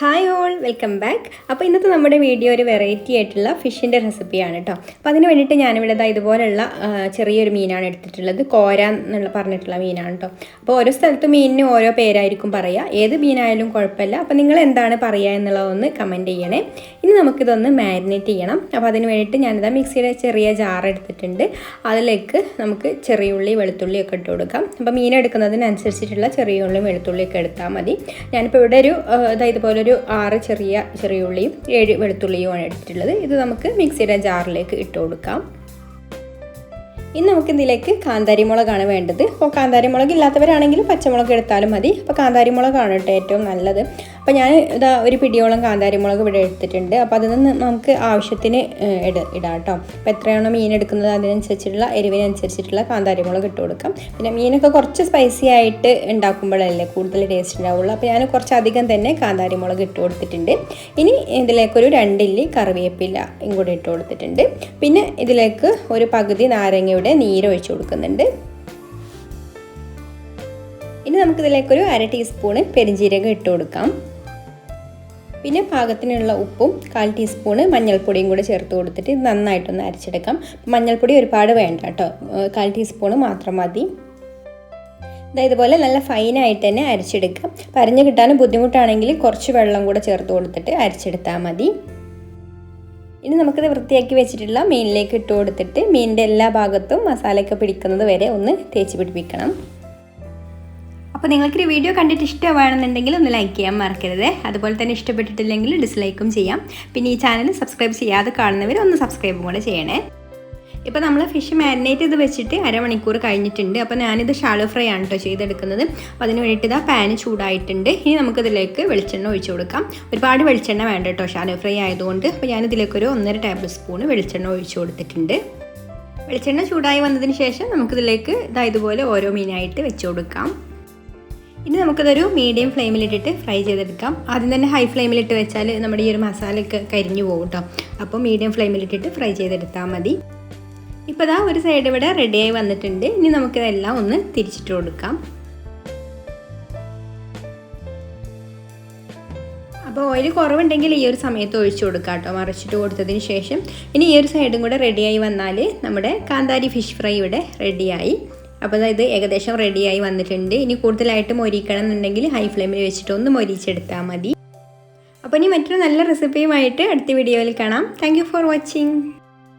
Hi all, welcome back. അപ്പോൾ ഇന്നത്തെ നമ്മുടെ വീഡിയോ ഒരു വെറൈറ്റി ആയിട്ടുള്ള ഫിഷിൻ്റെ റെസിപ്പിയാണ് കേട്ടോ. അപ്പോൾ അതിന് വേണ്ടിയിട്ട് ഞാനിവിടെ ഇതുപോലുള്ള ചെറിയൊരു മീനാണ് എടുത്തിട്ടുള്ളത്. കോര എന്നുള്ള പറഞ്ഞിട്ടുള്ള മീനാണ് കേട്ടോ. അപ്പോൾ ഓരോ സ്ഥലത്തും മീനിന് ഓരോ പേരായിരിക്കും പറയുക. ഏത് മീനായാലും കുഴപ്പമില്ല. അപ്പോൾ നിങ്ങൾ എന്താണ് പറയുക എന്നുള്ളതൊന്ന് കമൻറ്റ് ചെയ്യണേ. ഇനി നമുക്കിതൊന്ന് മാരിനേറ്റ് ചെയ്യണം. അപ്പോൾ അതിന് വേണ്ടിയിട്ട് ഞാനിതാ മിക്സിയുടെ ചെറിയ ജാർ എടുത്തിട്ടുണ്ട്. അതിലേക്ക് നമുക്ക് ചെറിയ ഉള്ളി വെളുത്തുള്ളി ഒക്കെ ഇട്ട് കൊടുക്കാം. അപ്പോൾ മീൻ എടുക്കുന്നതിനനുസരിച്ചിട്ടുള്ള ചെറിയ ഉള്ളിയും വെളുത്തുള്ളിയൊക്കെ എടുത്താൽ മതി. ഞാനിപ്പോൾ ഇവിടെ ഇതുപോലെ ഒരു 6 ചെറിയ ഉള്ളിയും 7 വെളുത്തുള്ളിയുമാണ് എടുത്തിട്ടുള്ളത്. ഇത് നമുക്ക് മിക്സിയുടെ ജാറിലേക്ക് ഇട്ട് കൊടുക്കാം. ഇനി നമുക്ക് ഇതിലേക്ക് കാന്താരി മുളകാണ് വേണ്ടത്. അപ്പോൾ കാന്താരി മുളക് ഇല്ലാത്തവരാണെങ്കിൽ പച്ചമുളക് എടുത്താലും മതി. അപ്പോൾ കാന്താരി മുളകാണ് കേട്ടോ ഏറ്റവും നല്ലത്. അപ്പോൾ ഞാൻ ഒരു പിടിയോളം കാന്താരി മുളക് ഇവിടെ എടുത്തിട്ടുണ്ട്. അപ്പോൾ അതിൽ നിന്ന് നമുക്ക് ആവശ്യത്തിന് ഇടാം കേട്ടോ. അപ്പോൾ എത്രയാണോ മീൻ എടുക്കുന്നത് അതിനനുസരിച്ചിട്ടുള്ള എരിവിനനുസരിച്ചിട്ടുള്ള കാന്താരി മുളക് ഇട്ട് കൊടുക്കാം. പിന്നെ മീനൊക്കെ കുറച്ച് സ്പൈസി ആയിട്ട് ഉണ്ടാക്കുമ്പോഴല്ലേ കൂടുതൽ ടേസ്റ്റ് ഉണ്ടാവുള്ളൂ. അപ്പോൾ ഞാൻ കുറച്ചധികം തന്നെ കാന്താരി മുളക് ഇട്ട് കൊടുത്തിട്ടുണ്ട്. ഇനി ഇതിലേക്കൊരു 2 ഇല്ലി കറിവേപ്പിലയും കൂടി ഇട്ട് കൊടുത്തിട്ടുണ്ട്. പിന്നെ ഇതിലേക്ക് ഒരു പകുതി നാരങ്ങ നീര് ഒഴിച്ചു കൊടുക്കുന്നുണ്ട്. ഇനി നമുക്കിതിലേക്കൊരു 1/2 ടീസ്പൂണ് പെരിഞ്ജീരകം ഇട്ട് കൊടുക്കാം. പിന്നെ പാകത്തിനുള്ള ഉപ്പും 1/4 ടീസ്പൂണ് മഞ്ഞൾപ്പൊടിയും കൂടെ ചേർത്ത് കൊടുത്തിട്ട് നന്നായിട്ടൊന്ന് അരച്ചെടുക്കാം. മഞ്ഞൾപ്പൊടി ഒരുപാട് വേണ്ട കേട്ടോ, 1/4 ടീസ്പൂണ് മാത്രം മതി. ഇതുപോലെ നല്ല ഫൈനായിട്ട് തന്നെ അരച്ചെടുക്കാം. അരഞ്ഞ് കിട്ടാനും ബുദ്ധിമുട്ടാണെങ്കിൽ കുറച്ച് വെള്ളം കൂടെ ചേർത്ത് കൊടുത്തിട്ട് അരച്ചെടുത്താൽ മതി. ഇനി നമുക്കിത് വൃത്തിയാക്കി വെച്ചിട്ടുള്ള മീനിലേക്ക് ഇട്ട് കൊടുത്തിട്ട് മീനിൻ്റെ എല്ലാ ഭാഗത്തും മസാലയൊക്കെ പിടിക്കുന്നത് വരെ ഒന്ന് തേച്ച് പിടിപ്പിക്കണം. അപ്പോൾ നിങ്ങൾക്കൊരു വീഡിയോ കണ്ടിട്ട് ഇഷ്ടമാണെന്നുണ്ടെങ്കിൽ ഒന്ന് ലൈക്ക് ചെയ്യാൻ മറക്കരുത്. അതുപോലെ തന്നെ ഇഷ്ടപ്പെട്ടിട്ടില്ലെങ്കിൽ ഡിസ്ലൈക്കും ചെയ്യാം. പിന്നെ ഈ ചാനൽ സബ്സ്ക്രൈബ് ചെയ്യാതെ കാണുന്നവർ ഒന്ന് സബ്സ്ക്രൈബും കൂടെ ചെയ്യണേ. ഇപ്പോൾ നമ്മൾ ഫിഷ് മാരിനേറ്റ് ചെയ്ത് വെച്ചിട്ട് 1/2 മണിക്കൂർ കഴിഞ്ഞിട്ടുണ്ട്. അപ്പോൾ ഞാനിത് ഷാലോ ഫ്രൈ ആണ് കേട്ടോ ചെയ്തെടുക്കുന്നത്. അപ്പോൾ അതിന് വേണ്ടിയിട്ട് പാന് ചൂടായിട്ടുണ്ട്. ഇനി നമുക്കിതിലേക്ക് വെളിച്ചെണ്ണ ഒഴിച്ചു കൊടുക്കാം. ഒരുപാട് വെളിച്ചെണ്ണ വേണ്ട കേട്ടോ ഷാലോ ഫ്രൈ ആയതുകൊണ്ട്. അപ്പോൾ ഞാനിതിലേക്കൊരു 1.5 ടേബിൾ സ്പൂൺ വെളിച്ചെണ്ണ ഒഴിച്ചു കൊടുത്തിട്ടുണ്ട്. വെളിച്ചെണ്ണ ചൂടായി വന്നതിന് ശേഷം നമുക്കിതിലേക്ക് ഇതുപോലെ ഓരോ മീനായിട്ട് വെച്ച് കൊടുക്കാം. ഇനി നമുക്കിതൊരു മീഡിയം ഫ്ലെയിമിലിട്ടിട്ട് ഫ്രൈ ചെയ്തെടുക്കാം. ആദ്യം തന്നെ ഹൈ ഫ്ലെയിമിലിട്ട് വെച്ചാൽ നമ്മുടെ ഈ ഒരു മസാലയൊക്കെ കരിഞ്ഞു പോകും കേട്ടോ. അപ്പോൾ മീഡിയം ഫ്ലെയിമിലിട്ടിട്ട് ഫ്രൈ ചെയ്തെടുത്താൽ മതി. ഇപ്പോൾ ഒരു സൈഡ് ഇവിടെ റെഡിയായി വന്നിട്ടുണ്ട്. ഇനി നമുക്കിതെല്ലാം ഒന്ന് തിരിച്ചിട്ട് കൊടുക്കാം. അപ്പോൾ ഓയിൽ കുറവുണ്ടെങ്കിൽ ഈ ഒരു സമയത്ത് ഒഴിച്ചു കൊടുക്കാം കേട്ടോ, മറിച്ചിട്ട് കൊടുത്തതിന് ശേഷം. ഇനി ഈ ഒരു സൈഡും കൂടെ റെഡിയായി വന്നാൽ നമ്മുടെ കാന്താരി ഫിഷ് ഫ്രൈ ഇവിടെ റെഡിയായി. അപ്പോൾ ഇത് ഏകദേശം റെഡിയായി വന്നിട്ടുണ്ട്. ഇനി കൂടുതലായിട്ട് മൊരിക്കണം എന്നുണ്ടെങ്കിൽ ഹൈ ഫ്ലെയിമിൽ വെച്ചിട്ട് ഒന്ന് മൊരിച്ചെടുത്താൽ മതി. അപ്പോൾ ഇനി മറ്റൊരു നല്ല റെസിപ്പിയുമായിട്ട് അടുത്ത വീഡിയോയിൽ കാണാം. Thank you for watching.